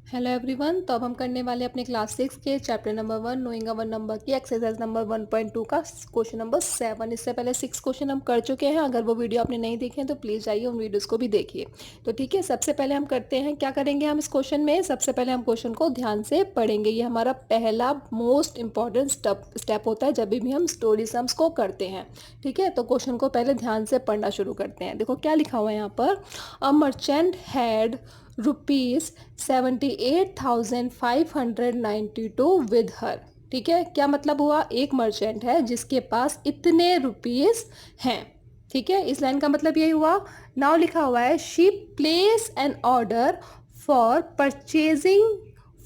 Hello everyone. तो अब हम करने वाले अपने क्लास 6 के chapter number 1 knowing our number की एक्सरसाइज नंबर 1.2 का क्वेश्चन नंबर 7। इससे पहले 6 क्वेश्चन हम कर चुके हैं। अगर वो वीडियो आपने नहीं देखे हैं तो प्लीज़ जाइए उन वीडियोस को भी देखिए। तो ठीक है, सबसे पहले हम करते हैं, क्या करेंगे हम इस क्वेश्चन में। सबसे पहले हम क्वेश्चन को ध्यान से पढ़ेंगे। ये हमारा पहला मोस्ट इंपॉर्टेंट स्टेप होता है जब भी हम स्टोरी सम्स को करते हैं। ठीक है, तो क्वेश्चन को पहले ध्यान से पढ़ना शुरू करते हैं। देखो क्या लिखा हुआ है यहाँ पर। A merchant had ₹78,592 with her. ठीक है, क्या मतलब हुआ, एक मर्चेंट है जिसके पास इतने रुपीस हैं। ठीक है, इस लाइन का मतलब यही हुआ। नाउ लिखा हुआ है she place an order for purchasing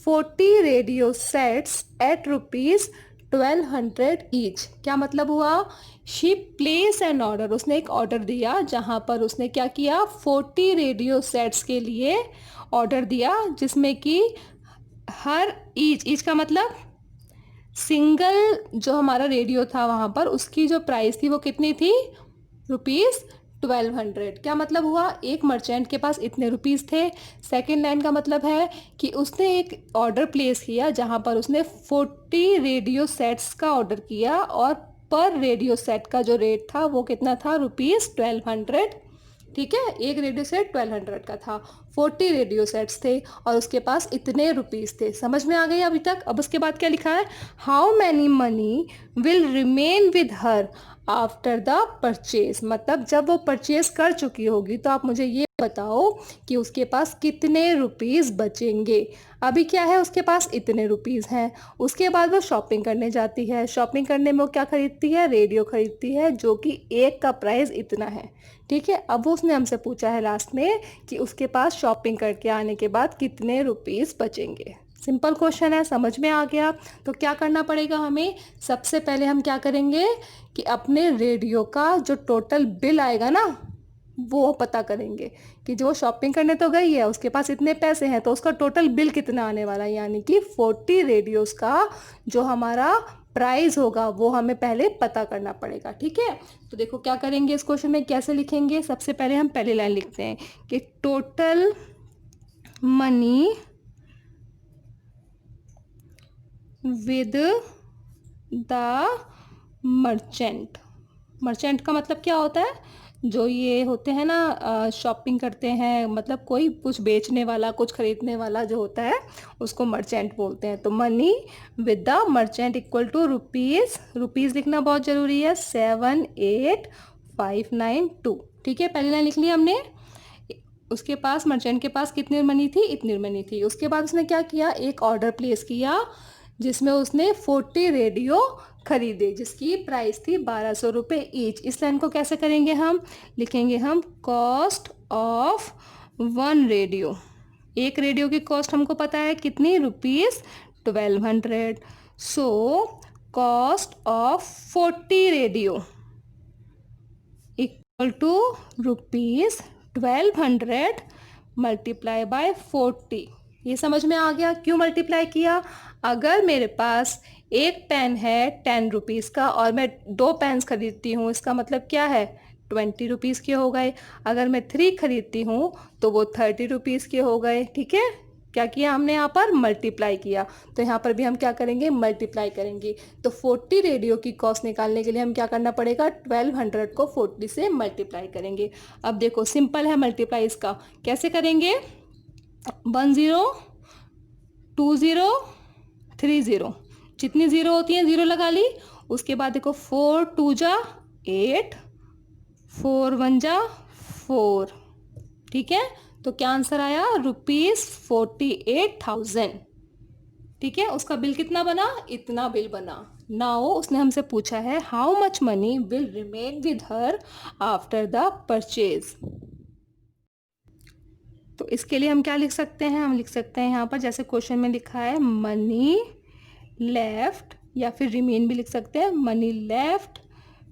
40 radio sets at ₹1200 each. क्या मतलब हुआ, शी प्लेस एन ऑर्डर, उसने एक ऑर्डर दिया जहां पर उसने क्या किया, 40 रेडियो सेट्स के लिए ऑर्डर दिया, जिसमें कि हर ईच का मतलब सिंगल जो हमारा रेडियो था वहां पर उसकी जो प्राइस थी वो कितनी थी, ₹1200। क्या मतलब हुआ, एक मर्चेंट के पास इतने रुपीस थे। सेकेंड लाइन का मतलब है कि उसने एक ऑर्डर प्लेस किया जहां पर उसने 40 रेडियो सेट्स का ऑर्डर किया और पर रेडियो सेट का जो रेट था वो कितना था, ₹1200। ठीक है, एक रेडियो सेट 1200 का था, 40 रेडियो सेट्स थे और उसके पास इतने रुपीस थे। समझ में आ गई अभी तक। अब उसके बाद क्या लिखा है, how many money will remain with her after the purchase. मतलब जब वो परचेज कर चुकी होगी तो आप मुझे ये बताओ कि उसके पास कितने रुपीस बचेंगे। अभी क्या है, उसके पास इतने रुपीस हैं। उसके बाद वो शॉपिंग करने जाती है। शॉपिंग करने में वो क्या खरीदती है, रेडियो खरीदती है जो कि एक का प्राइस इतना है। ठीक है, अब वो उसने हमसे पूछा है लास्ट में कि उसके पास शॉपिंग करके आने के बाद कितने रुपीस बचेंगे। सिंपल क्वेश्चन है, समझ में आ गया। तो क्या करना पड़ेगा हमें, सबसे पहले हम क्या करेंगे कि अपने रेडियो का जो टोटल बिल आएगा ना वो पता करेंगे कि जो शॉपिंग करने तो गई है उसके पास इतने पैसे हैं तो उसका टोटल बिल कितना आने वाला है, यानी कि 40 रेडियोस का जो हमारा प्राइस होगा वो हमें पहले पता करना पड़ेगा। ठीक है, तो देखो क्या करेंगे इस क्वेश्चन में, कैसे लिखेंगे। सबसे पहले हम पहली लाइन लिखते हैं कि total money with the merchant. Merchant का मतलब क्या होता है, जो ये होते हैं ना शॉपिंग करते हैं, मतलब कोई कुछ बेचने वाला कुछ खरीदने वाला जो होता है उसको मर्चेंट बोलते हैं। तो money with the merchant equal to rupees, rupees लिखना बहुत ज़रूरी है, 78592। ठीक है, पहली लाइन लिख ली हमने। उसके पास, मर्चेंट के पास कितनी मनी थी, इतनी मनी थी। उसके बाद उसने क्या किया, एक ऑर्डर प्लेस किया जिसमें उसने 40 रेडियो खरीदे जिसकी प्राइस थी 1200 ईच। इस लाइन को कैसे करेंगे हम, लिखेंगे हम कॉस्ट ऑफ वन रेडियो। एक रेडियो की कॉस्ट हमको पता है कितनी, ₹1200। So cost of 40 radio equal to ₹1200 multiply by 40। ये समझ में आ गया क्यों मल्टीप्लाई किया। अगर मेरे पास एक पेन है 10 रुपीज़ का और मैं 2 पेन्स खरीदती हूँ, इसका मतलब क्या है, 20 रुपीज़ के हो गए। अगर मैं 3 खरीदती हूँ तो वो 30 रुपीज़ के हो गए। ठीक है, क्या किया हमने यहाँ पर, मल्टीप्लाई किया। तो यहाँ पर भी हम क्या करेंगे, मल्टीप्लाई करेंगे। तो 40 रेडियो की कॉस्ट निकालने के लिए हम क्या करना पड़ेगा, 1200 को 40 से मल्टीप्लाई करेंगे। अब देखो सिंपल है मल्टीप्लाई, इसका कैसे करेंगे, 10 20 30, जितनी ज़ीरो होती हैं ज़ीरो लगा ली। उसके बाद देखो 4 2 जा 8, 4 1 जा 4। ठीक है, तो क्या आंसर आया, ₹48,000। ठीक है, उसका बिल कितना बना, इतना बिल बना। नाउ उसने हमसे पूछा है how much money will remain with her after the purchase. तो इसके लिए हम क्या लिख सकते हैं, हम लिख सकते हैं यहाँ पर जैसे क्वेश्चन में लिखा है मनी लेफ्ट, या फिर रिमेन भी लिख सकते हैं, money left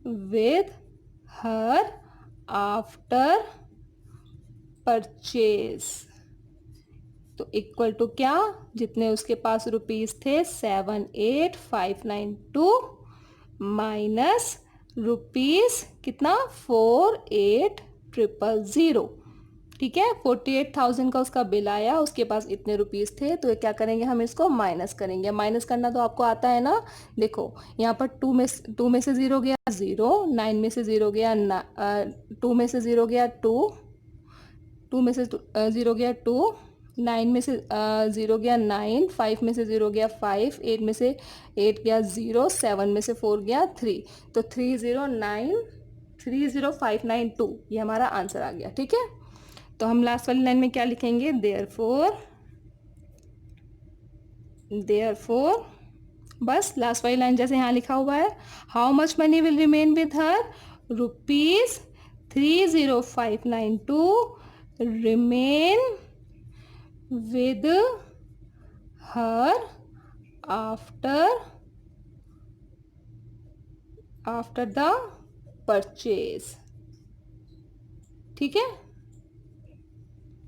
with her after purchase. तो इक्वल टू क्या, जितने उसके पास रुपीस थे 78592 माइनस रुपीस कितना 48000। ठीक है। 48,000 का उसका बिल आया, उसके पास इतने रुपीस थे, तो क्या करेंगे हम इसको माइनस करेंगे। माइनस करना तो आपको आता है ना। देखो यहाँ पर टू में से ज़ीरो गया ज़ीरो, 9 में से ज़ीरो गया 2 में से ज़ीरो गया 2 में से ज़ीरो गया 2, 9 में से ज़ीरो गया 9, 5 में से ज़ीरो गया 5, 8 में से 8 गया 0, 7 में से 4 गया 3, तो 30592 ये हमारा आंसर आ गया। ठीक है, तो हम लास्ट वाली लाइन में क्या लिखेंगे, देयरफॉर बस लास्ट वाली लाइन जैसे यहाँ लिखा हुआ है, how much money will remain with her, ₹30592 remain with her after the purchase. ठीक है,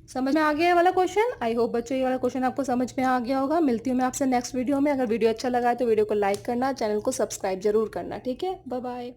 समझ में आ गया ये वाला क्वेश्चन। आई होप बच्चों ये वाला क्वेश्चन आपको समझ में आ गया होगा। मिलती हूँ मैं आपसे नेक्स्ट वीडियो में। अगर वीडियो अच्छा लगा है तो वीडियो को लाइक करना, चैनल को सब्सक्राइब जरूर करना। ठीक है, बाय बाय।